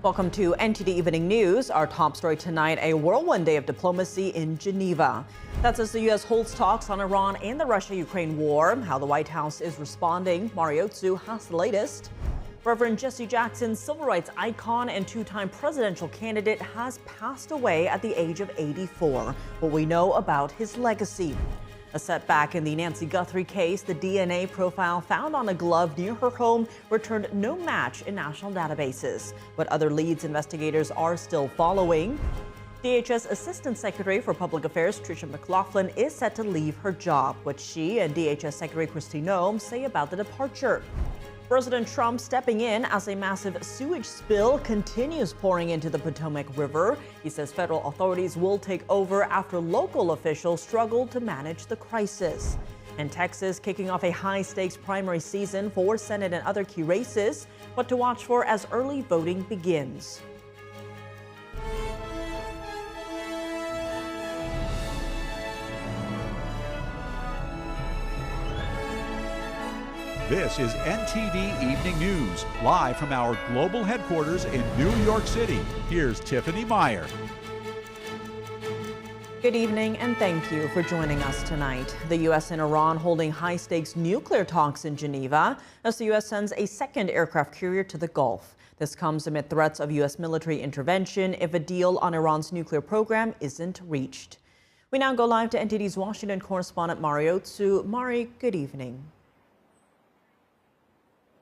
Welcome to NTD Evening News. Our top story tonight, a whirlwind day of diplomacy in Geneva. That's as the U.S. holds talks on Iran and the Russia-Ukraine war. How the White House is responding. Mariotsu has the latest. Reverend Jesse Jackson, civil rights icon and two-time presidential candidate, has passed away at the age of 84. What we know about his legacy. A setback in the Nancy Guthrie case, the DNA profile found on a glove near her home returned no match in national databases. But other leads investigators are still following. DHS Assistant Secretary for Public Affairs Tricia McLaughlin is set to leave her job. What she and DHS Secretary Kristi Noem say about the departure. President Trump stepping in as a massive sewage spill continues pouring into the Potomac River. He says federal authorities will take over after local officials struggle to manage the crisis. And Texas kicking off a high-stakes primary season for Senate and other key races. What to watch for as early voting begins. This is NTD Evening News, live from our global headquarters in New York City. Here's Tiffany Meyer. Good evening and thank you for joining us tonight. The U.S. and Iran holding high-stakes nuclear talks in Geneva as the U.S. sends a second aircraft carrier to the Gulf. This comes amid threats of U.S. military intervention if a deal on Iran's nuclear program isn't reached. We now go live to NTD's Washington correspondent Mariotsu. Mari, good evening.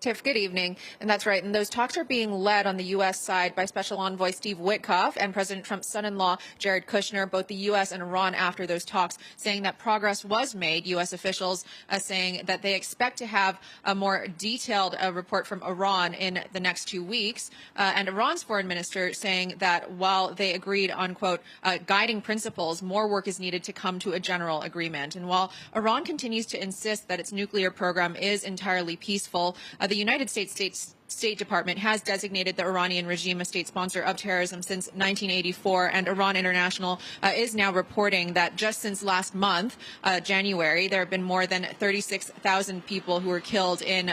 Tiff, good evening. And that's right. And those talks are being led on the U.S. side by Special Envoy Steve Witkoff and President Trump's son-in-law, Jared Kushner, both the U.S. and Iran after those talks, saying that progress was made. U.S. officials saying that they expect to have a more detailed report from Iran in the next 2 weeks. And Iran's foreign minister saying that while they agreed on, quote, guiding principles, more work is needed to come to a general agreement. And while Iran continues to insist that its nuclear program is entirely peaceful, the United States State Department has designated the Iranian regime a state sponsor of terrorism since 1984, and Iran International is now reporting that just since last month, January, there have been more than 36,000 people who were killed in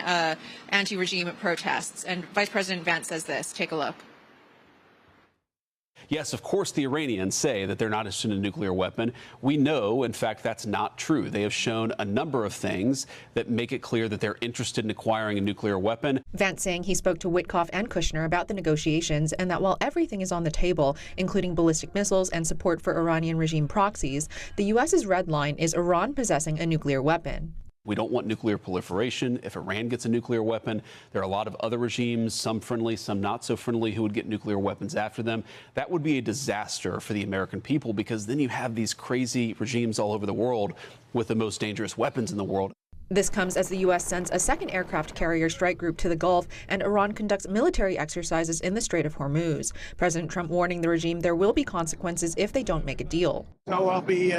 anti-regime protests. And Vice President Vance says this. Take a look. Yes, of course, the Iranians say that they're not interested in a nuclear weapon. We know, in fact, that's not true. They have shown a number of things that make it clear that they're interested in acquiring a nuclear weapon. Vance saying he spoke to Witkoff and Kushner about the negotiations and that while everything is on the table, including ballistic missiles and support for Iranian regime proxies, the U.S.'s red line is Iran possessing a nuclear weapon. We don't want nuclear proliferation. If Iran gets a nuclear weapon, there are a lot of other regimes, some friendly, some not so friendly, who would get nuclear weapons after them. That would be a disaster for the American people because then you have these crazy regimes all over the world with the most dangerous weapons in the world. This comes as the U.S. sends a second aircraft carrier strike group to the Gulf and Iran conducts military exercises in the Strait of Hormuz. President Trump warning the regime there will be consequences if they don't make a deal. So I'll be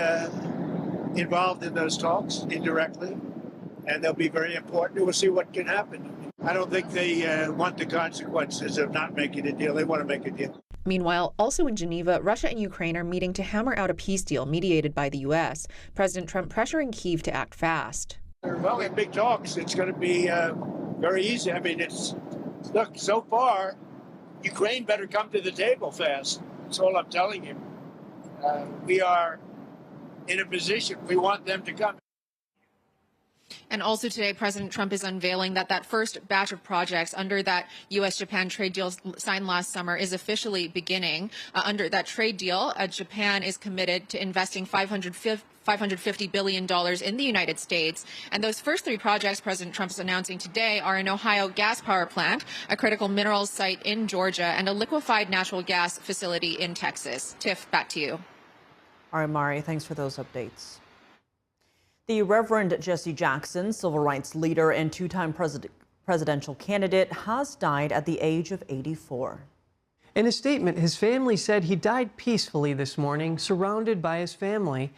involved in those talks indirectly, and they'll be very important. We'll see what can happen. I don't think they want the consequences of not making a deal. They want to make a deal. Meanwhile, also in Geneva, Russia and Ukraine are meeting to hammer out a peace deal mediated by the U.S. President Trump pressuring Kyiv to act fast. Well, in big talks, it's going to be very easy. I mean, look, so far, Ukraine better come to the table fast. That's all I'm telling you. We are in a position, we want them to come. And also today, President Trump is unveiling that first batch of projects under that U.S.-Japan trade deal signed last summer is officially beginning. Under that trade deal, Japan is committed to investing $550 billion in the United States. And those first three projects President Trump is announcing today are an Ohio gas power plant, a critical minerals site in Georgia, and a liquefied natural gas facility in Texas. Tiff, back to you. All right, Mari, thanks for those updates. The Reverend Jesse Jackson, civil rights leader and two-time presidential candidate, has died at the age of 84. In a statement, his family said he died peacefully this morning, surrounded by his family.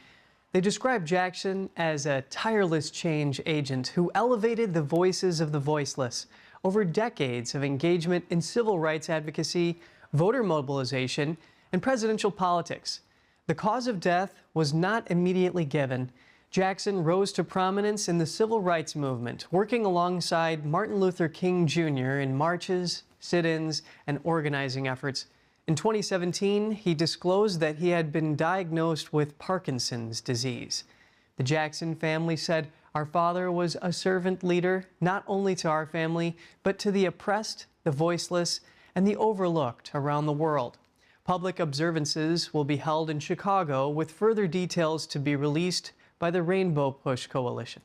They described Jackson as a tireless change agent who elevated the voices of the voiceless over decades of engagement in civil rights advocacy, voter mobilization, and presidential politics. The cause of death was not immediately given. Jackson rose to prominence in the civil rights movement, working alongside Martin Luther King Jr. in marches, sit-ins, and organizing efforts. In 2017, he disclosed that he had been diagnosed with Parkinson's disease. The Jackson family said, "Our father was a servant leader, not only to our family, but to the oppressed, the voiceless, and the overlooked around the world." Public observances will be held in Chicago, with further details to be released by the Rainbow Push Coalition.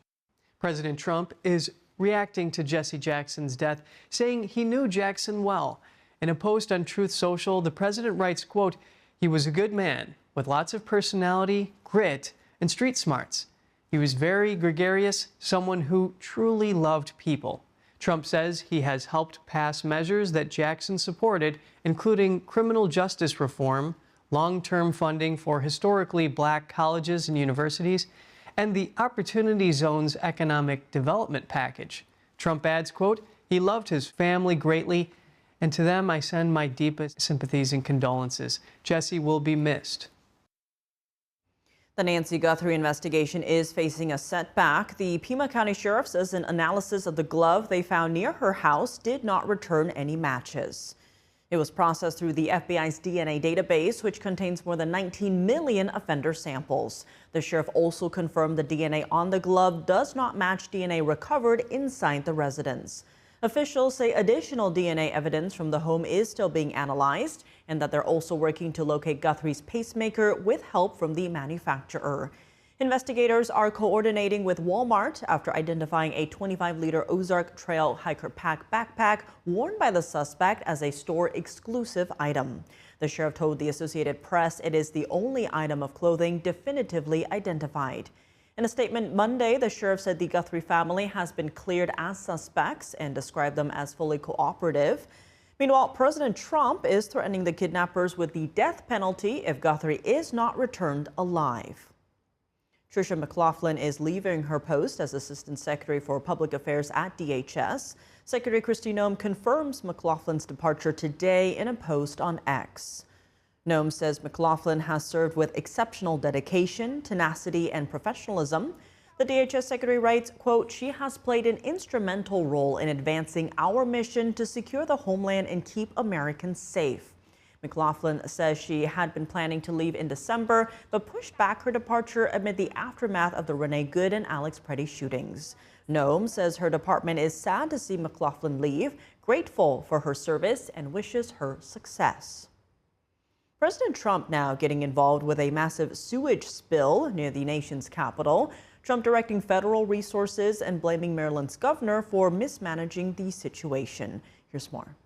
President Trump is reacting to Jesse Jackson's death, saying he knew Jackson well. In a post on Truth Social, the president writes, quote, "He was a good man with lots of personality, grit, and street smarts. He was very gregarious, someone who truly loved people." Trump says he has helped pass measures that Jackson supported, including criminal justice reform, long-term funding for historically black colleges and universities, and the Opportunity Zone's economic development package. Trump adds, quote, "He loved his family greatly, and to them I send my deepest sympathies and condolences. Jesse will be missed." The Nancy Guthrie investigation is facing a setback. The Pima County Sheriff says an analysis of the glove they found near her house did not return any matches. It was processed through the FBI's DNA database, which contains more than 19 million offender samples. The sheriff also confirmed the DNA on the glove does not match DNA recovered inside the residence. Officials say additional DNA evidence from the home is still being analyzed and that they're also working to locate Guthrie's pacemaker with help from the manufacturer. Investigators are coordinating with Walmart after identifying a 25-liter Ozark Trail Hiker Pack backpack worn by the suspect as a store-exclusive item. The sheriff told the Associated Press it is the only item of clothing definitively identified. In a statement Monday, the sheriff said the Guthrie family has been cleared as suspects and described them as fully cooperative. Meanwhile, President Trump is threatening the kidnappers with the death penalty if Guthrie is not returned alive. Tricia McLaughlin is leaving her post as Assistant Secretary for Public Affairs at DHS. Secretary Kristi Noem confirms McLaughlin's departure today in a post on X. Noem says McLaughlin has served with exceptional dedication, tenacity, and professionalism. The DHS Secretary writes, quote, "She has played an instrumental role in advancing our mission to secure the homeland and keep Americans safe." McLaughlin says she had been planning to leave in December, but pushed back her departure amid the aftermath of the Renee Good and Alex Preddy shootings. Noem says her department is sad to see McLaughlin leave, grateful for her service, and wishes her success. President Trump now getting involved with a massive sewage spill near the nation's capital. Trump directing federal resources and blaming Maryland's governor for mismanaging the situation. Here's more.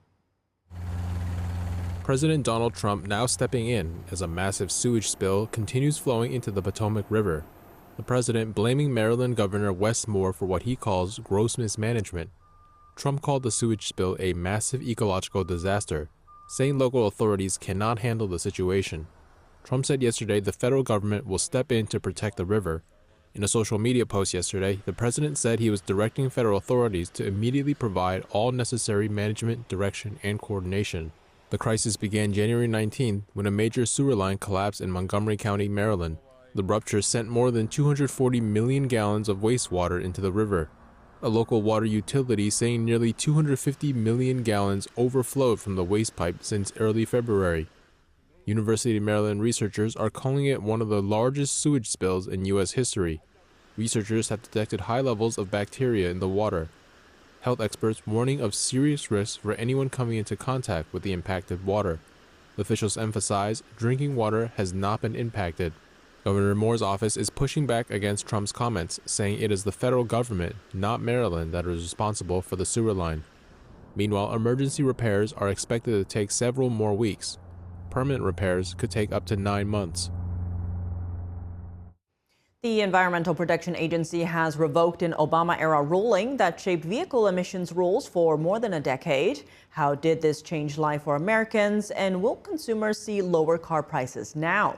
President Donald Trump now stepping in as a massive sewage spill continues flowing into the Potomac River. The president blaming Maryland Governor Wes Moore for what he calls gross mismanagement. Trump called the sewage spill a massive ecological disaster, saying local authorities cannot handle the situation. Trump said yesterday the federal government will step in to protect the river. In a social media post yesterday, the president said he was directing federal authorities to immediately provide all necessary management, direction, and coordination. The crisis began January 19th when a major sewer line collapsed in Montgomery County, Maryland. The rupture sent more than 240 million gallons of wastewater into the river. A local water utility saying nearly 250 million gallons overflowed from the waste pipe since early February. University of Maryland researchers are calling it one of the largest sewage spills in U.S. history. Researchers have detected high levels of bacteria in the water. Health experts warning of serious risks for anyone coming into contact with the impacted water. The officials emphasize drinking water has not been impacted. Governor Moore's office is pushing back against Trump's comments, saying it is the federal government, not Maryland, that is responsible for the sewer line. Meanwhile, emergency repairs are expected to take several more weeks. Permanent repairs could take up to 9 months. The Environmental Protection Agency has revoked an Obama-era ruling that shaped vehicle emissions rules for more than a decade. How did this change life for Americans, and will consumers see lower car prices now?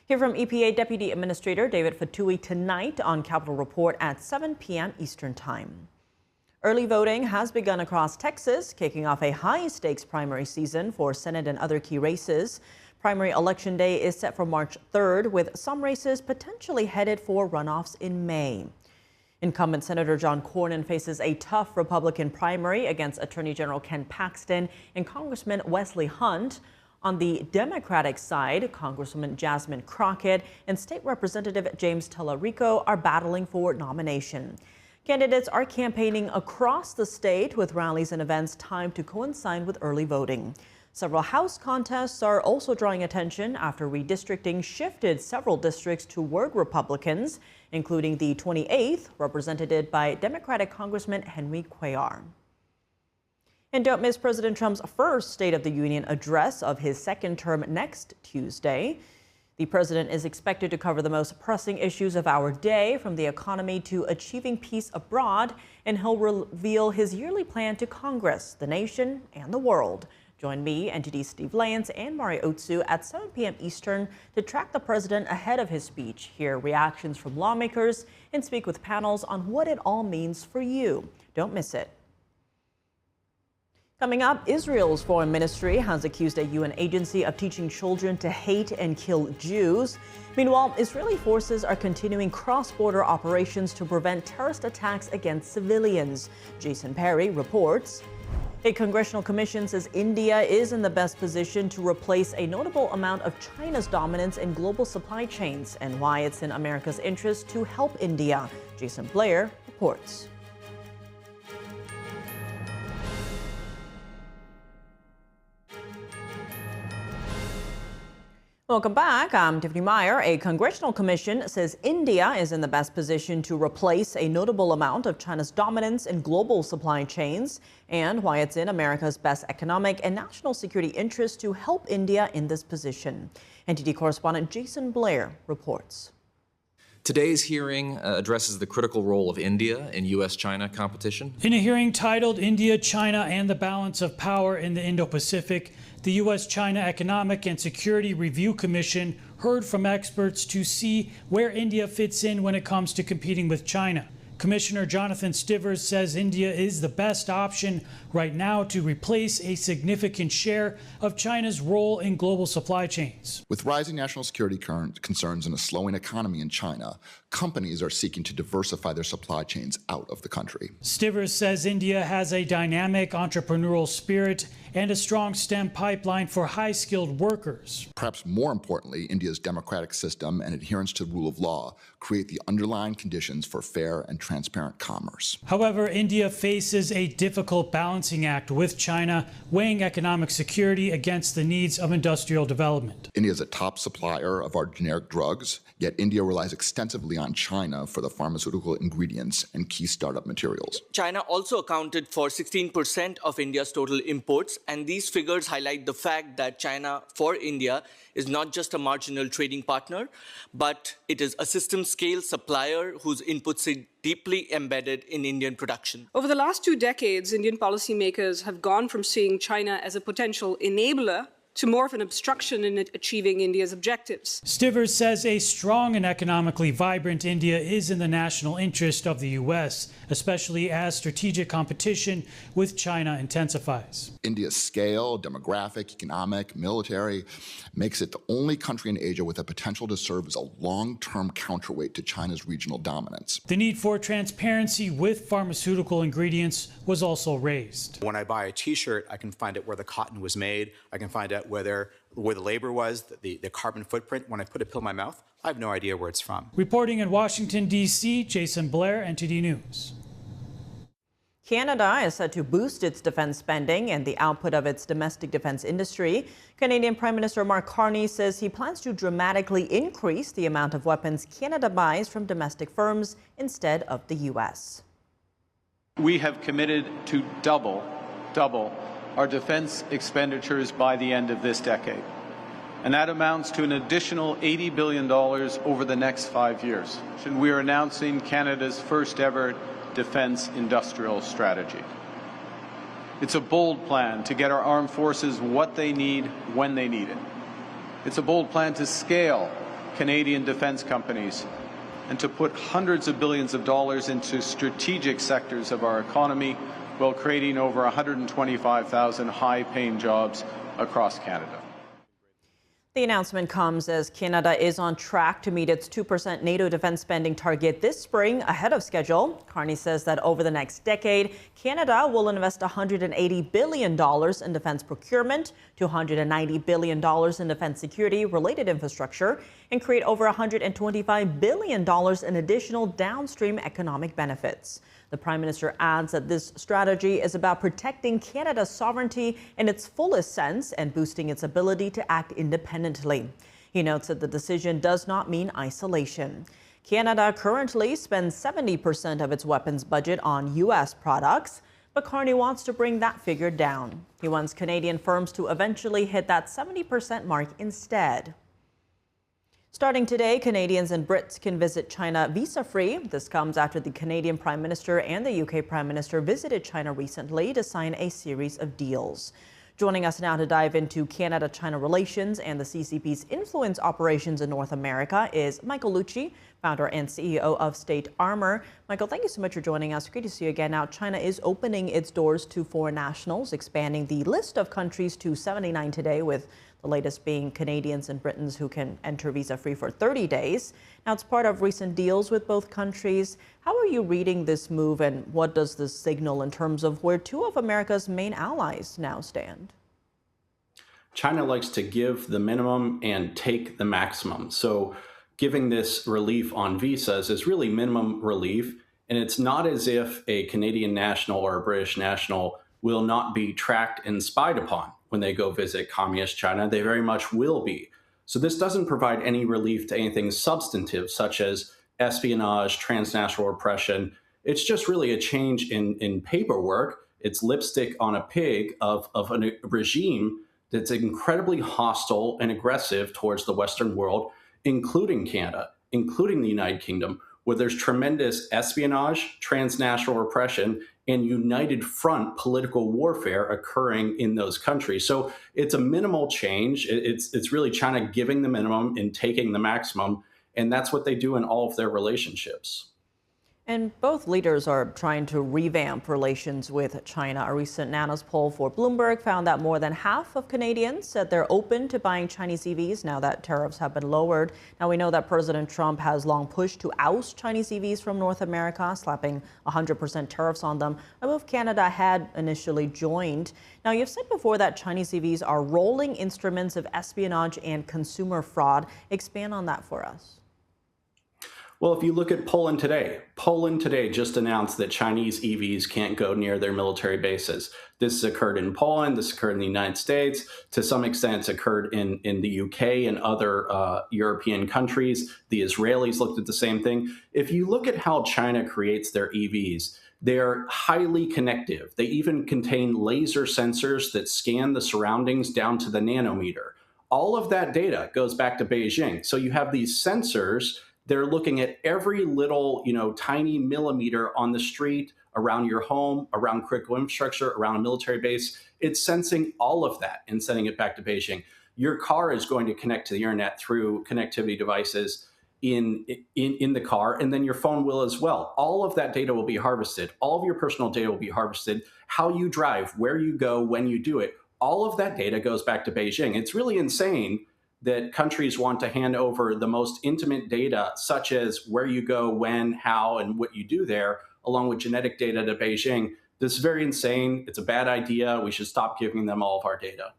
Hear from EPA Deputy Administrator David Fatui tonight on Capitol Report at 7 p.m. Eastern Time. Early voting has begun across Texas, kicking off a high-stakes primary season for Senate and other key races. Primary election day is set for March 3rd, with some races potentially headed for runoffs in May. Incumbent Senator John Cornyn faces a tough Republican primary against Attorney General Ken Paxton and Congressman Wesley Hunt. On the Democratic side, Congresswoman Jasmine Crockett and State Representative James Tallarico are battling for nomination. Candidates are campaigning across the state with rallies and events timed to coincide with early voting. Several House contests are also drawing attention after redistricting shifted several districts toward Republicans, including the 28th, represented by Democratic Congressman Henry Cuellar. And don't miss President Trump's first State of the Union address of his second term next Tuesday. The president is expected to cover the most pressing issues of our day, from the economy to achieving peace abroad, and he'll reveal his yearly plan to Congress, the nation, and the world. Join me, NTD Steve Lance, and Mario Otsu at 7 p.m. Eastern to track the president ahead of his speech, hear reactions from lawmakers, and speak with panels on what it all means for you. Don't miss it. Coming up, Israel's foreign ministry has accused a UN agency of teaching children to hate and kill Jews. Meanwhile, Israeli forces are continuing cross-border operations to prevent terrorist attacks against civilians. Jason Perry reports. A congressional commission says India is in the best position to replace a notable amount of China's dominance in global supply chains, and why it's in America's interest to help India. Jason Blair reports. Welcome back. I'm Tiffany Meyer. A congressional commission says India is in the best position to replace a notable amount of China's dominance in global supply chains, and why it's in America's best economic and national security interest to help India in this position. NTD correspondent Jason Blair reports. Today's hearing addresses the critical role of India in U.S.-China competition. In a hearing titled India, China, and the Balance of Power in the Indo-Pacific, the U.S.-China Economic and Security Review Commission heard from experts to see where India fits in when it comes to competing with China. Commissioner Jonathan Stivers says India is the best option right now to replace a significant share of China's role in global supply chains. With rising national security concerns and a slowing economy in China, companies are seeking to diversify their supply chains out of the country. Stivers says India has a dynamic entrepreneurial spirit and a strong STEM pipeline for high-skilled workers. Perhaps more importantly, India's democratic system and adherence to the rule of law create the underlying conditions for fair and transparent commerce. However, India faces a difficult balancing act with China, weighing economic security against the needs of industrial development. India is a top supplier of our generic drugs, yet India relies extensively on China for the pharmaceutical ingredients and key startup materials. China also accounted for 16% of India's total imports, and these figures highlight the fact that China, for India, is not just a marginal trading partner, but it is a system-scale supplier whose inputs are deeply embedded in Indian production. Over the last 2 decades, Indian policymakers have gone from seeing China as a potential enabler to more of an obstruction in achieving India's objectives. Stivers says a strong and economically vibrant India is in the national interest of the U.S., especially as strategic competition with China intensifies. India's scale, demographic, economic, military makes it the only country in Asia with a potential to serve as a long-term counterweight to China's regional dominance. The need for transparency with pharmaceutical ingredients was also raised. When I buy a T-shirt, I can find out where the cotton was made. I can find out where the labor was, the carbon footprint. When I put a pill in my mouth, I have no idea where it's from. Reporting in Washington, D.C., Jason Blair, NTD News. Canada is set to boost its defense spending and the output of its domestic defense industry. Canadian Prime Minister Mark Carney says he plans to dramatically increase the amount of weapons Canada buys from domestic firms instead of the U.S. We have committed to double our defense expenditures by the end of this decade. And that amounts to an additional $80 billion over the next 5 years. And we are announcing Canada's first ever defense industrial strategy. It's a bold plan to get our armed forces what they need when they need it. It's a bold plan to scale Canadian defense companies and to put hundreds of billions of dollars into strategic sectors of our economy while creating over 125,000 high-paying jobs across Canada. The announcement comes as Canada is on track to meet its 2% NATO defense spending target this spring ahead of schedule. Carney says that over the next decade, Canada will invest $180 billion in defense procurement, $290 billion in defense security-related infrastructure, and create over $125 billion in additional downstream economic benefits. The Prime Minister adds that this strategy is about protecting Canada's sovereignty in its fullest sense and boosting its ability to act independently. He notes that the decision does not mean isolation. Canada currently spends 70% of its weapons budget on U.S. products, but Carney wants to bring that figure down. He wants Canadian firms to eventually hit that 70% mark instead. Starting today, Canadians and Brits can visit China visa-free. This comes after the Canadian Prime Minister and the UK Prime Minister visited China recently to sign a series of deals. Joining us now to dive into Canada-China relations and the CCP's influence operations in North America is Michael Lucci, founder and CEO of State Armor. Michael, thank you so much for joining us. Great to see you again. Now, China is opening its doors to foreign nationals, expanding the list of countries to 79 today, with the latest being Canadians and Britons who can enter visa-free for 30 days. Now, it's part of recent deals with both countries. How are you reading this move, and what does this signal in terms of where two of America's main allies now stand? China likes to give the minimum and take the maximum. So giving this relief on visas is really minimum relief. And it's not as if a Canadian national or a British national will not be tracked and spied upon when they go visit communist China. They very much will be. So this doesn't provide any relief to anything substantive, such as espionage, transnational repression. It's just really a change in paperwork. It's lipstick on a pig of a regime that's incredibly hostile and aggressive towards the Western world, including Canada, including the United Kingdom, where there's tremendous espionage, transnational repression, and united front political warfare occurring in those countries. So it's a minimal change. It's really China giving the minimum and taking the maximum, and that's what they do in all of their relationships. And both leaders are trying to revamp relations with China. A recent Nanos poll for Bloomberg found that more than half of Canadians said they're open to buying Chinese EVs now that tariffs have been lowered. Now, we know that President Trump has long pushed to oust Chinese EVs from North America, slapping 100% tariffs on them, a move Canada had initially joined. Now, you've said before that Chinese EVs are rolling instruments of espionage and consumer fraud. Expand on that for us. Well, if you look at Poland today just announced that Chinese EVs can't go near their military bases. This has occurred in Poland, this occurred in the United States. To some extent, it's occurred in the UK and other European countries. The Israelis looked at the same thing. If you look at how China creates their EVs, they're highly connective. They even contain laser sensors that scan the surroundings down to the nanometer. All of that data goes back to Beijing. So you have these sensors. They're looking at every little, tiny millimeter on the street, around your home, around critical infrastructure, around a military base. It's sensing all of that and sending it back to Beijing. Your car is going to connect to the internet through connectivity devices in the car, and then your phone will as well. All of that data will be harvested. All of your personal data will be harvested. How you drive, where you go, when you do it, all of that data goes back to Beijing. It's really insane that countries want to hand over the most intimate data, such as where you go, when, how, and what you do there, along with genetic data to Beijing. This is very insane. It's a bad idea. We should stop giving them all of our data.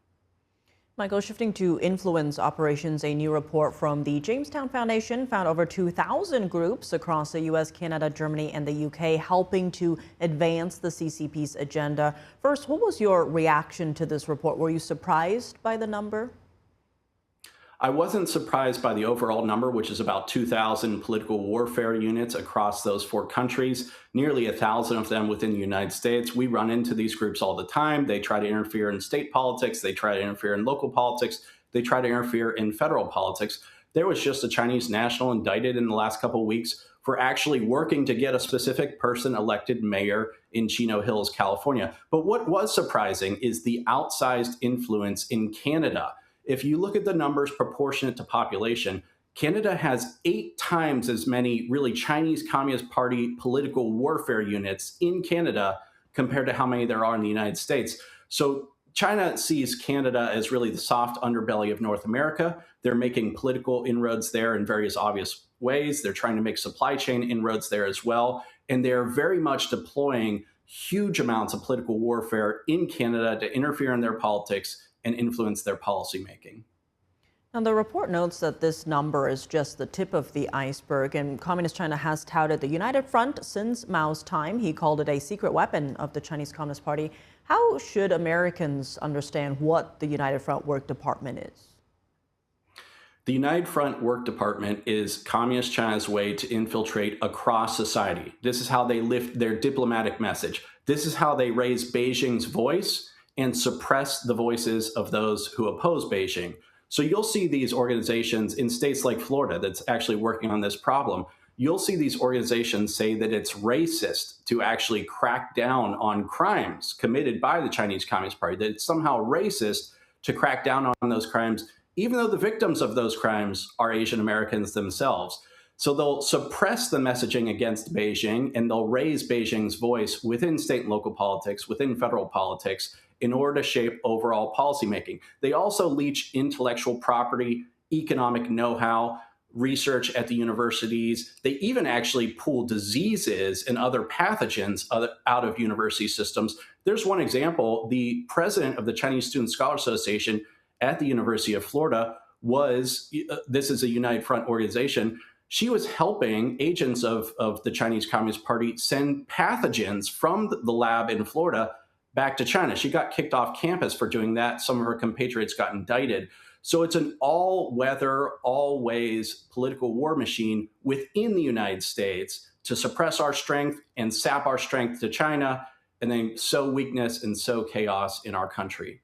Michael, shifting to influence operations, a new report from the Jamestown Foundation found over 2,000 groups across the U.S., Canada, Germany, and the U.K. helping to advance the CCP's agenda. First, what was your reaction to this report? Were you surprised by the number? I wasn't surprised by the overall number, which is about 2,000 political warfare units across those 4 countries, nearly 1,000 of them within the United States. We run into these groups all the time. They try to interfere in state politics. They try to interfere in local politics. They try to interfere in federal politics. There was just a Chinese national indicted in the last couple of weeks for actually working to get a specific person elected mayor in Chino Hills, California. But what was surprising is the outsized influence in Canada. If you look at the numbers proportionate to population, Canada has 8 times as many really Chinese Communist Party political warfare units in Canada compared to how many there are in the United States. So China sees Canada as really the soft underbelly of North America. They're making political inroads there in various obvious ways. They're trying to make supply chain inroads there as well. And they're very much deploying huge amounts of political warfare in Canada to interfere in their politics and influence their policymaking. And the report notes that this number is just the tip of the iceberg, and Communist China has touted the United Front since Mao's time. He called it a secret weapon of the Chinese Communist Party. How should Americans understand what the United Front Work Department is? The United Front Work Department is Communist China's way to infiltrate across society. This is how they lift their diplomatic message. This is how they raise Beijing's voice and suppress the voices of those who oppose Beijing. So you'll see these organizations in states like Florida that's actually working on this problem. You'll see these organizations say that it's racist to actually crack down on crimes committed by the Chinese Communist Party, that it's somehow racist to crack down on those crimes, even though the victims of those crimes are Asian Americans themselves. So they'll suppress the messaging against Beijing, and they'll raise Beijing's voice within state and local politics, within federal politics, in order to shape overall policymaking. They also leech intellectual property, economic know-how, research at the universities. They even actually pull diseases and other pathogens out of university systems. There's one example. The president of the Chinese Student Scholar Association at the University of Florida this is a United Front organization, she was helping agents of the Chinese Communist Party send pathogens from the lab in Florida back to China. She got kicked off campus for doing that. Some of her compatriots got indicted. So it's an all-weather, all-ways political war machine within the United States to suppress our strength and sap our strength to China, and then sow weakness and sow chaos in our country.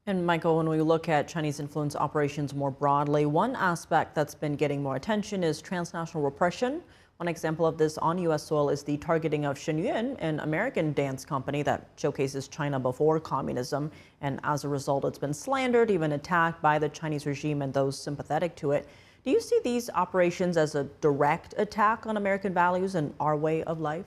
And Michael, when we look at Chinese influence operations more broadly, one aspect that's been getting more attention is transnational repression. One example of this on U.S. soil is the targeting of Shenyun, an American dance company that showcases China before communism. And as a result, it's been slandered, even attacked by the Chinese regime and those sympathetic to it. Do you see these operations as a direct attack on American values and our way of life?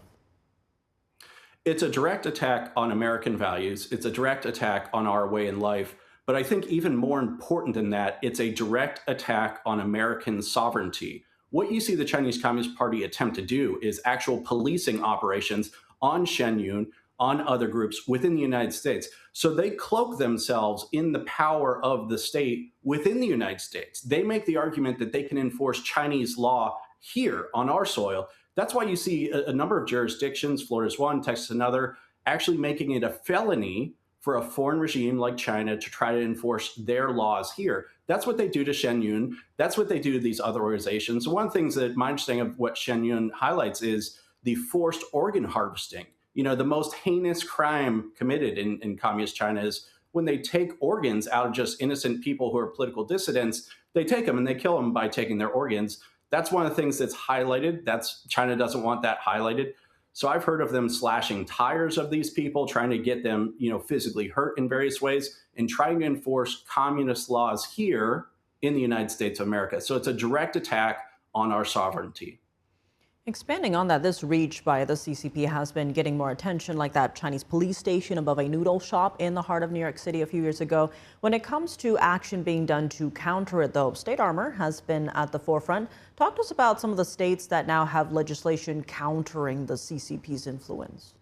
It's a direct attack on American values. It's a direct attack on our way in life. But I think even more important than that, it's a direct attack on American sovereignty. What you see the Chinese Communist Party attempt to do is actual policing operations on Shenyun, on other groups within the United States. So they cloak themselves in the power of the state within the United States. They make the argument that they can enforce Chinese law here on our soil. That's why you see a number of jurisdictions, Florida's one, Texas another, actually making it a felony for a foreign regime like China to try to enforce their laws here. That's what they do to Shenyun. That's what they do to these other organizations. One of the things that my understanding of what Shenyun highlights is the forced organ harvesting. You know, the most heinous crime committed in communist China is when they take organs out of just innocent people who are political dissidents. They take them and they kill them by taking their organs. That's one of the things that's highlighted. China doesn't want that highlighted. So I've heard of them slashing tires of these people, trying to get them, physically hurt in various ways, and trying to enforce communist laws here in the United States of America. So it's a direct attack on our sovereignty. Expanding on that, this reach by the CCP has been getting more attention, like that Chinese police station above a noodle shop in the heart of New York City a few years ago. When it comes to action being done to counter it, though, State Armor has been at the forefront. Talk to us about some of the states that now have legislation countering the CCP's influence.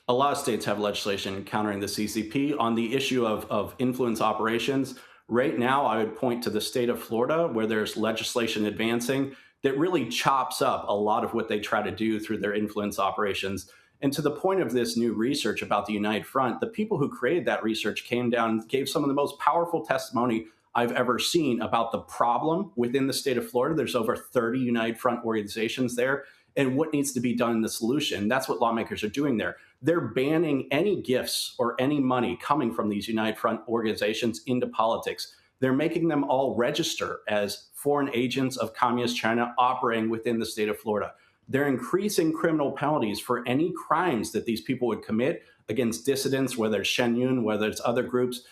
A lot of states have legislation countering the CCP. On the issue of influence operations, right now I would point to the state of Florida, where there's legislation advancing that really chops up a lot of what they try to do through their influence operations. And to the point of this new research about the United Front, the people who created that research came down and gave some of the most powerful testimony I've ever seen about the problem within the state of Florida. There's over 30 United Front organizations there, and what needs to be done in the solution. That's what lawmakers are doing there. They're banning any gifts or any money coming from these United Front organizations into politics. They're making them all register as foreign agents of communist China operating within the state of Florida. They're increasing criminal penalties for any crimes that these people would commit against dissidents, whether it's Shenyun, whether it's other groups,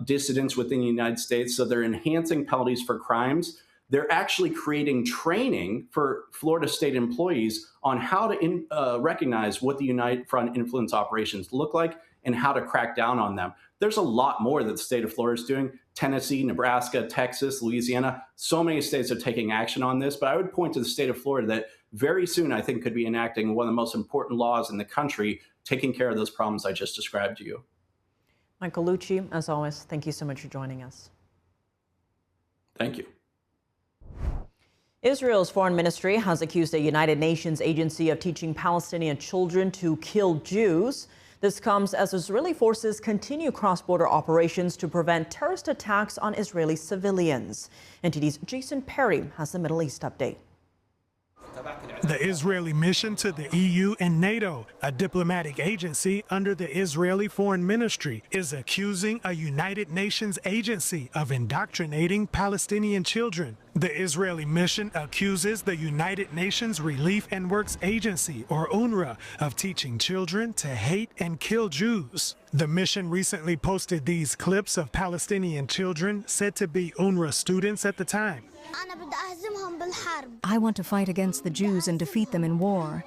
dissidents within the United States. So they're enhancing penalties for crimes. They're actually creating training for Florida state employees on how to recognize what the United Front influence operations look like and how to crack down on them. There's a lot more that the state of Florida is doing. Tennessee, Nebraska, Texas, Louisiana, so many states are taking action on this. But I would point to the state of Florida that very soon, I think, could be enacting one of the most important laws in the country, taking care of those problems I just described to you. Michael Lucci, as always, thank you so much for joining us. Thank you. Israel's foreign ministry has accused a United Nations agency of teaching Palestinian children to kill Jews. This comes as Israeli forces continue cross-border operations to prevent terrorist attacks on Israeli civilians. NTD's Jason Perry has the Middle East update. The Israeli mission to the EU and NATO, a diplomatic agency under the Israeli Foreign Ministry, is accusing a United Nations agency of indoctrinating Palestinian children. The Israeli mission accuses the United Nations Relief and Works Agency, or UNRWA, of teaching children to hate and kill Jews. The mission recently posted these clips of Palestinian children said to be UNRWA students at the time. I want to fight against the Jews and defeat them in war.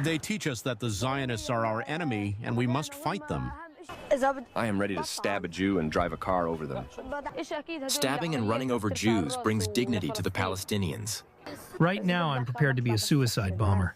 They teach us that the Zionists are our enemy and we must fight them. I am ready to stab a Jew and drive a car over them. Stabbing and running over Jews brings dignity to the Palestinians. Right now, I'm prepared to be a suicide bomber.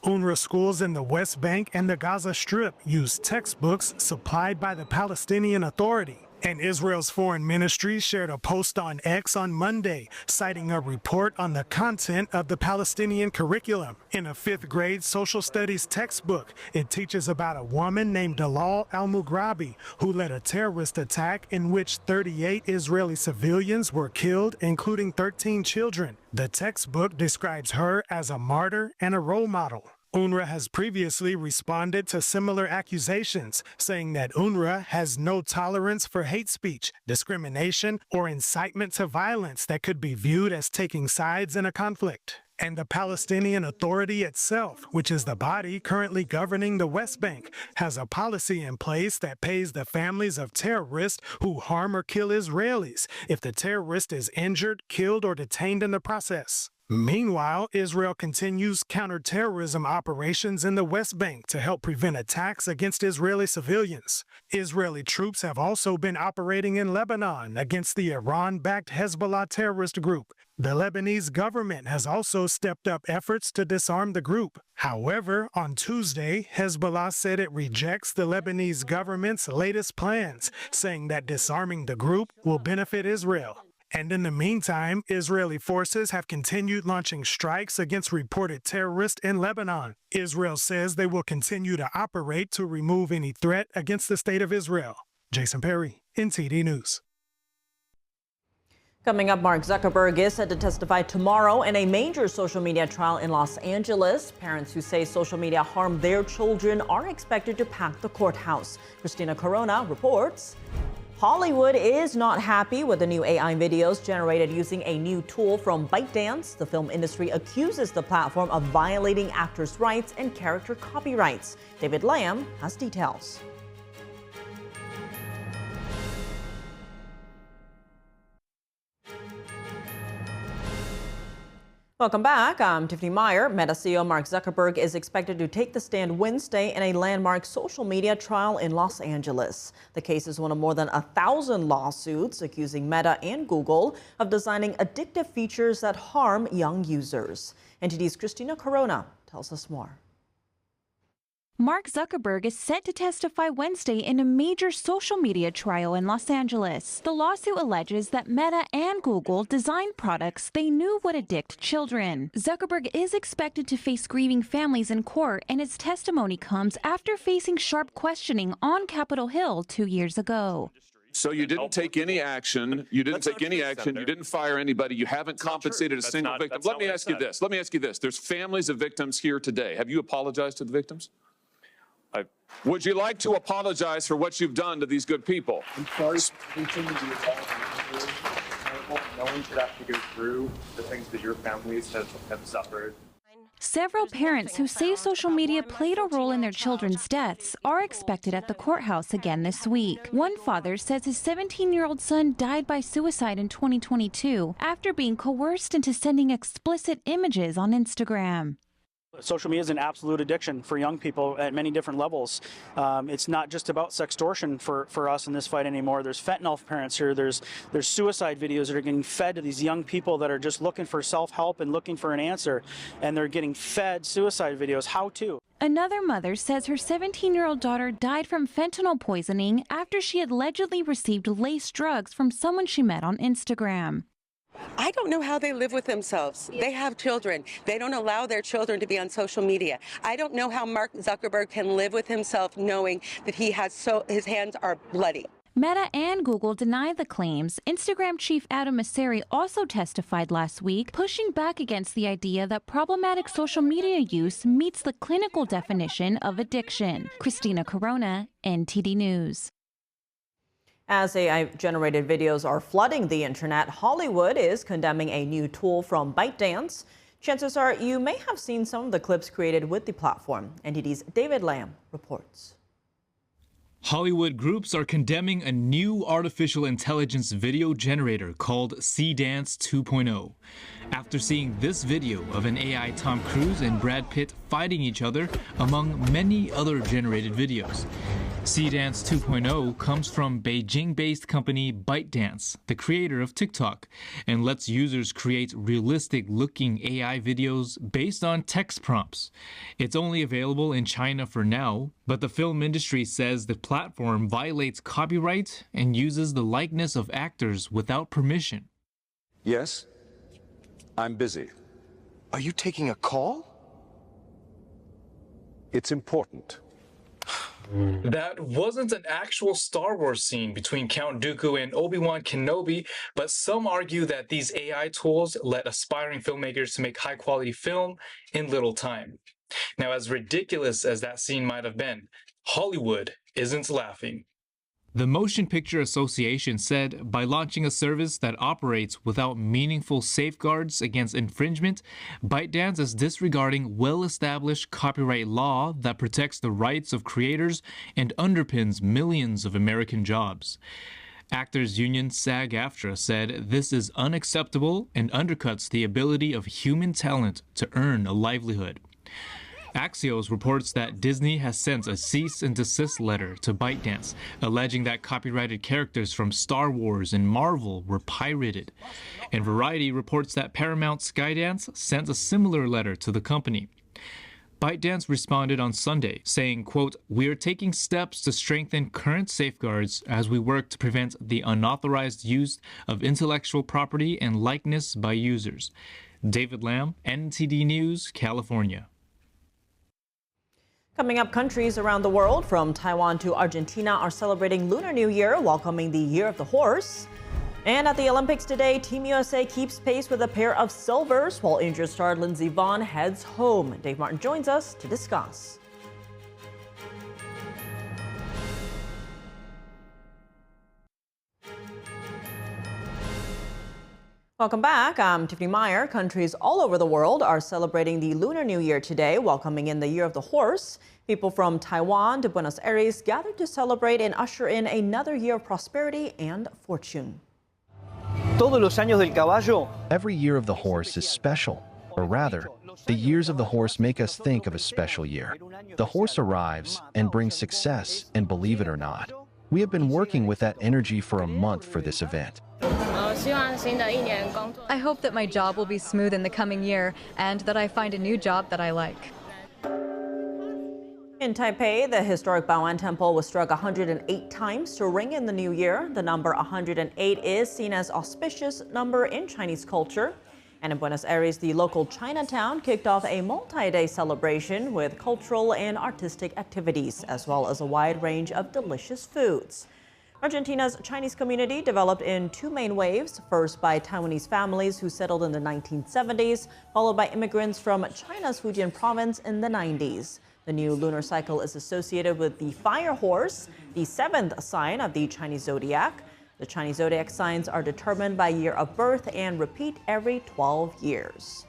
UNRWA schools in the West Bank and the Gaza Strip use textbooks supplied by the Palestinian Authority. And Israel's foreign ministry shared a post on X on Monday, citing a report on the content of the Palestinian curriculum. In a 5th grade social studies textbook, it teaches about a woman named Dalal al-Mughrabi, who led a terrorist attack in which 38 Israeli civilians were killed, including 13 children. The textbook describes her as a martyr and a role model. UNRWA has previously responded to similar accusations, saying that UNRWA has no tolerance for hate speech, discrimination, or incitement to violence that could be viewed as taking sides in a conflict. And the Palestinian Authority itself, which is the body currently governing the West Bank, has a policy in place that pays the families of terrorists who harm or kill Israelis if the terrorist is injured, killed, or detained in the process. Meanwhile, Israel continues counterterrorism operations in the West Bank to help prevent attacks against Israeli civilians. Israeli troops have also been operating in Lebanon against the Iran-backed Hezbollah terrorist group. The Lebanese government has also stepped up efforts to disarm the group. However, on Tuesday, Hezbollah said it rejects the Lebanese government's latest plans, saying that disarming the group will benefit Israel. And in the meantime, Israeli forces have continued launching strikes against reported terrorists in Lebanon. Israel says they will continue to operate to remove any threat against the state of Israel. Jason Perry, NTD News. Coming up, Mark Zuckerberg is set to testify tomorrow in a major social media trial in Los Angeles. Parents who say social media harm their children are expected to pack the courthouse. Christina Corona reports. Hollywood is not happy with the new AI videos generated using a new tool from Bytedance. The film industry accuses the platform of violating actors' rights and character copyrights. David Lamb has details. Welcome back. I'm Tiffany Meyer. Meta CEO Mark Zuckerberg is expected to take the stand Wednesday in a landmark social media trial in Los Angeles. The case is one of more than 1,000 lawsuits accusing Meta and Google of designing addictive features that harm young users. NTD's Christina Corona tells us more. Mark Zuckerberg is set to testify Wednesday in a major social media trial in Los Angeles. The lawsuit alleges that Meta and Google designed products they knew would addict children. Zuckerberg is expected to face grieving families in court, and his testimony comes after facing sharp questioning on Capitol Hill 2 years ago. So you didn't take any action. You didn't take any action. You didn't fire anybody. You haven't compensated a single victim. Let me ask you this. Let me ask you this. There's families of victims here today. Have you apologized to the victims? Would you like to apologize for what you've done to these good people? I'm sorry for no one should have to go through the things that your families have suffered. Several parents who say social media played a role in their children's deaths are expected at the courthouse again this week. One father says his 17-year-old son died by suicide in 2022 after being coerced into sending explicit images on Instagram. Social media is an absolute addiction for young people at many different levels. It's not just about sextortion for us in this fight anymore. There's fentanyl parents here. There's suicide videos that are getting fed to these young people that are just looking for self-help and looking for an answer. And they're getting fed suicide videos. How to? Another mother says her 17-year-old daughter died from fentanyl poisoning after she had allegedly received laced drugs from someone she met on Instagram. I don't know how they live with themselves. They have children. They don't allow their children to be on social media. I don't know how Mark Zuckerberg can live with himself knowing that his hands are bloody. Meta and Google deny the claims. Instagram chief Adam Mosseri also testified last week, pushing back against the idea that problematic social media use meets the clinical definition of addiction. Christina Corona, NTD News. As AI-generated videos are flooding the internet, Hollywood is condemning a new tool from Bytedance. Chances are you may have seen some of the clips created with the platform. NTD's David Lamb reports. Hollywood groups are condemning a new artificial intelligence video generator called Bytedance 2.0. After seeing this video of an AI Tom Cruise and Brad Pitt fighting each other among many other generated videos. Bytedance 2.0 comes from Beijing-based company Bytedance, the creator of TikTok, and lets users create realistic-looking AI videos based on text prompts. It's only available in China for now, but the film industry says the platform violates copyright and uses the likeness of actors without permission. Yes, I'm busy. Are you taking a call? It's important. That wasn't an actual Star Wars scene between Count Dooku and Obi-Wan Kenobi, but some argue that these AI tools let aspiring filmmakers to make high-quality film in little time. Now, as ridiculous as that scene might have been, Hollywood isn't laughing. The Motion Picture Association said by launching a service that operates without meaningful safeguards against infringement, Bytedance is disregarding well-established copyright law that protects the rights of creators and underpins millions of American jobs. Actors union SAG-AFTRA said this is unacceptable and undercuts the ability of human talent to earn a livelihood. Axios reports that Disney has sent a cease and desist letter to Bytedance, alleging that copyrighted characters from Star Wars and Marvel were pirated. And Variety reports that Paramount Skydance sent a similar letter to the company. Bytedance responded on Sunday, saying, quote, "We are taking steps to strengthen current safeguards as we work to prevent the unauthorized use of intellectual property and likeness by users." David Lamb, NTD News, California. Coming up, countries around the world, from Taiwan to Argentina, are celebrating Lunar New Year, welcoming the Year of the Horse. And at the Olympics today, Team USA keeps pace with a pair of silvers, while injured star Lindsey Vonn heads home. Dave Martin joins us to discuss. Welcome back. I'm Tiffany Meyer. Countries all over the world are celebrating the Lunar New Year today, welcoming in the Year of the Horse. People from Taiwan to Buenos Aires gathered to celebrate and usher in another year of prosperity and fortune. Every year of the horse is special, or rather, the years of the horse make us think of a special year. The horse arrives and brings success, and believe it or not, we have been working with that energy for a month for this event. I hope that my job will be smooth in the coming year and that I find a new job that I like. In Taipei, the historic Bao'an Temple was struck 108 times to ring in the new year. The number 108 is seen as auspicious number in Chinese culture. And in Buenos Aires, the local Chinatown kicked off a multi-day celebration with cultural and artistic activities, as well as a wide range of delicious foods. Argentina's Chinese community developed in two main waves, first by Taiwanese families who settled in the 1970s, followed by immigrants from China's Fujian province in the 90s. The new lunar cycle is associated with the fire horse, the seventh sign of the Chinese zodiac. The Chinese zodiac signs are determined by year of birth and repeat every 12 years.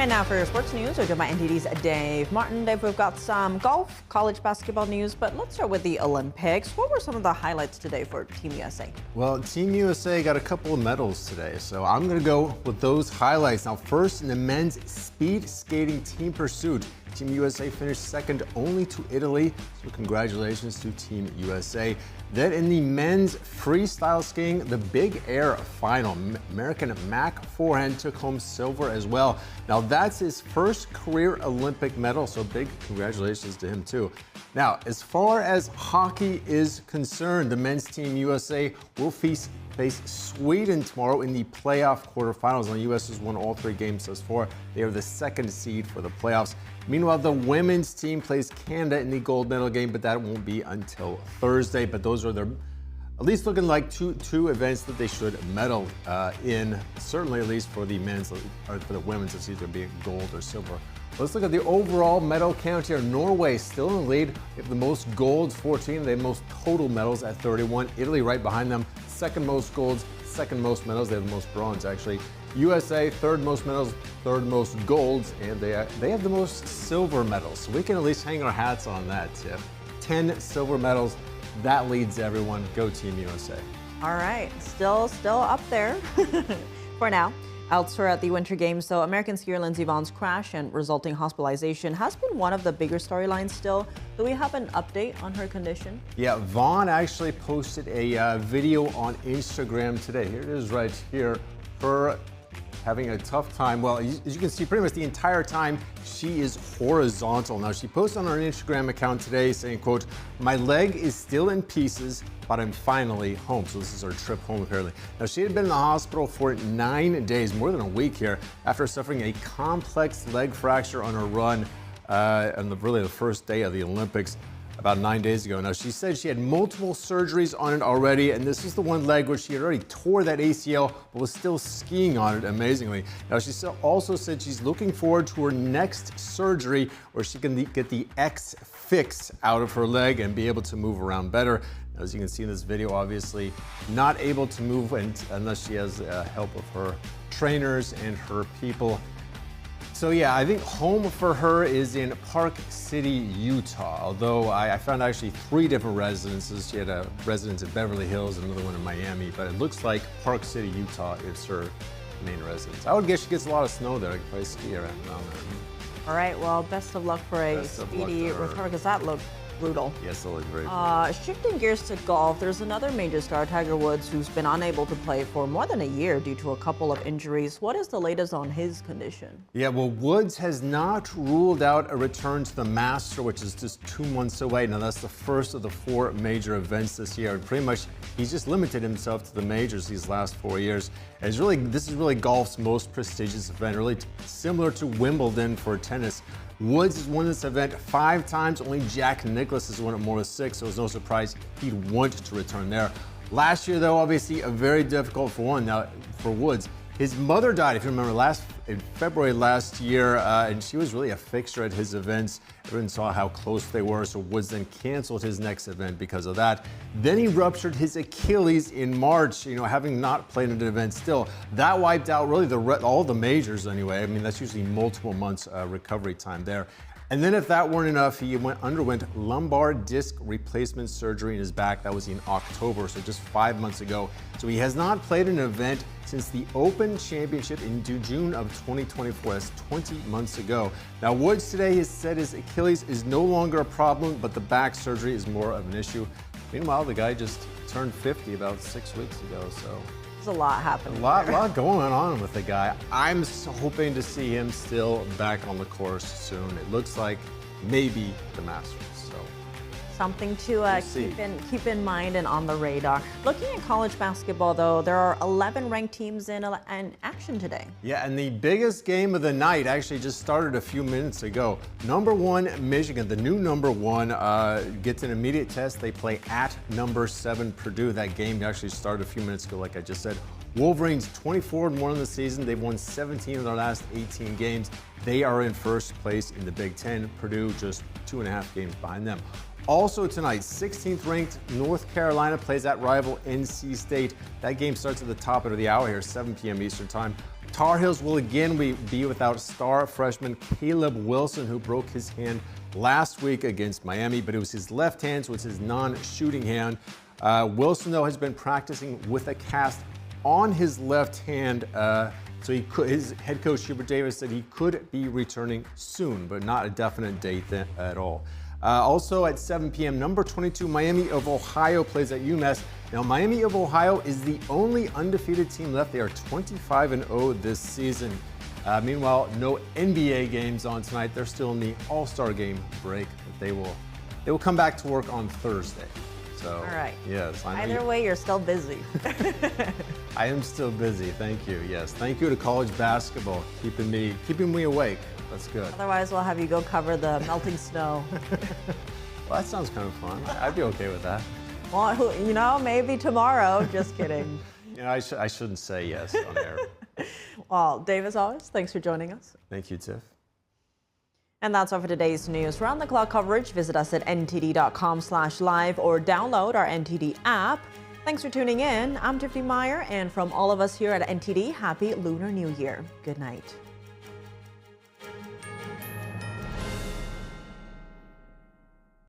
And now for your sports news, we're joined by NTD's Dave Martin. Dave, we've got some golf, college basketball news, but let's start with the Olympics. What were some of the highlights today for Team USA? Well, Team USA got a couple of medals today, so I'm going to go with those highlights. Now, first in the men's speed skating team pursuit, Team USA finished second only to Italy, so congratulations to Team USA. Then in the men's freestyle skiing, the big air final, American Mac Forehand took home silver as well. Now that's his first career Olympic medal, so big congratulations to him too. Now, as far as hockey is concerned, the men's Team USA will face Sweden tomorrow in the playoff quarterfinals. The U.S. has won all 3 games thus far. They are the second seed for the playoffs. Meanwhile, the women's team plays Canada in the gold medal game, but that won't be until Thursday. But those are their, at least looking like two events that they should medal in. Certainly, at least for the men's or for the women's, it's either being gold or silver. Let's look at the overall medal count here. Norway still in the lead. They have the most golds, 14. They have most total medals at 31. Italy right behind them. Second most golds, second most medals. They have the most bronze, actually. USA, third most medals, third most golds, and they have the most silver medals. So we can at least hang our hats on that tip. 10 silver medals. That leads everyone. Go Team USA. All right, still up there for now. Elsewhere at the Winter Games, though, American skier Lindsey Vonn's crash and resulting hospitalization has been one of the bigger storylines still. Do we have an update on her condition? Yeah, Vonn actually posted a video on Instagram today. Here it is right here. Her having a tough time. Well, as you can see, pretty much the entire time she is horizontal. Now, she posted on her Instagram account today saying, quote, "My leg is still in pieces, but I'm finally home." So this is her trip home, apparently. Now, she had been in the hospital for 9 days, more than a week here, after suffering a complex leg fracture on her run on really the first day of the Olympics about 9 days ago. Now, she said she had multiple surgeries on it already, and this is the one leg where she had already tore that ACL, but was still skiing on it, amazingly. Now, she also said she's looking forward to her next surgery where she can get the X fix out of her leg and be able to move around better. As you can see in this video, obviously not able to move unless she has help of her trainers and her people. So yeah, I think home for her is in Park City, Utah, although I found actually 3 different residences. She had a residence in Beverly Hills and another one in Miami, but it looks like Park City, Utah is her main residence. I would guess she gets a lot of snow there. I could probably ski around there. All right, well, best of luck for a speedy recovery, because that looked brutal. Yes, it looked very brutal. Shifting gears to golf, there's another major star, Tiger Woods, who's been unable to play for more than a year due to a couple of injuries. What is the latest on his condition? Yeah, well, Woods has not ruled out a return to the Master, which is just 2 months away. Now, that's the first of the 4 major events this year. And pretty much, he's just limited himself to the majors these last 4 years. And this is really golf's most prestigious event, really similar to Wimbledon for tennis. Woods has won this event 5 times. Only Jack Nicklaus has won it more than 6, so it's no surprise he'd want to return there. Last year, though, obviously a very difficult one now for Woods. His mother died, if you remember, in February last year, and she was really a fixture at his events. Everyone saw how close they were, so Woods then canceled his next event because of that. Then he ruptured his Achilles in March, having not played at an event still. That wiped out really all the majors anyway. I mean, that's usually multiple months recovery time there. And then if that weren't enough, he underwent lumbar disc replacement surgery in his back. That was in October, so just 5 months ago. So he has not played an event since the Open Championship in June of 2024. That's 20 months ago. Now, Woods today has said his Achilles is no longer a problem, but the back surgery is more of an issue. Meanwhile, the guy just turned 50 about 6 weeks ago, so. There's a lot happening. A lot going on with the guy. I'm hoping to see him still back on the course soon. It looks like maybe the Masters. So something to keep in mind and on the radar. Looking at college basketball, though, there are 11 ranked teams in action today. Yeah, and the biggest game of the night actually just started a few minutes ago. Number 1, Michigan, the new number 1, gets an immediate test. They play at number 7, Purdue. That game actually started a few minutes ago, like I just said. Wolverines 24-1 in the season. They've won 17 of their last 18 games. They are in first place in the Big Ten. Purdue just 2.5 games behind them. Also tonight, 16th ranked North Carolina plays at rival NC State. That game starts at the top of the hour here, 7 p.m. Eastern time. Tar Heels will again be without star freshman Caleb Wilson, who broke his hand last week against Miami, but it was his left hand, so it's his non-shooting hand. Wilson, though, has been practicing with a cast on his left hand, so his head coach Hubert Davis said he could be returning soon, but not a definite date at all. Also at 7 p.m., number 22, Miami of Ohio plays at UMass. Now, Miami of Ohio is the only undefeated team left. They are 25-0 this season. Meanwhile, no NBA games on tonight. They're still in the All-Star game break. But they will come back to work on Thursday. So, all right. Yes. Either way, you're still busy. I am still busy. Thank you. Yes. Thank you to college basketball, keeping me awake. That's good. Otherwise, we'll have you go cover the melting snow. Well, that sounds kind of fun. I'd be okay with that. Well, you know, maybe tomorrow. Just kidding. You know, I shouldn't say yes on air. Well, Dave, as always, thanks for joining us. Thank you, Tiff. And that's all for today's news. For round-the-clock coverage, visit us at ntd.com/live or download our NTD app. Thanks for tuning in. I'm Tiffany Meyer, and from all of us here at NTD, happy Lunar New Year. Good night.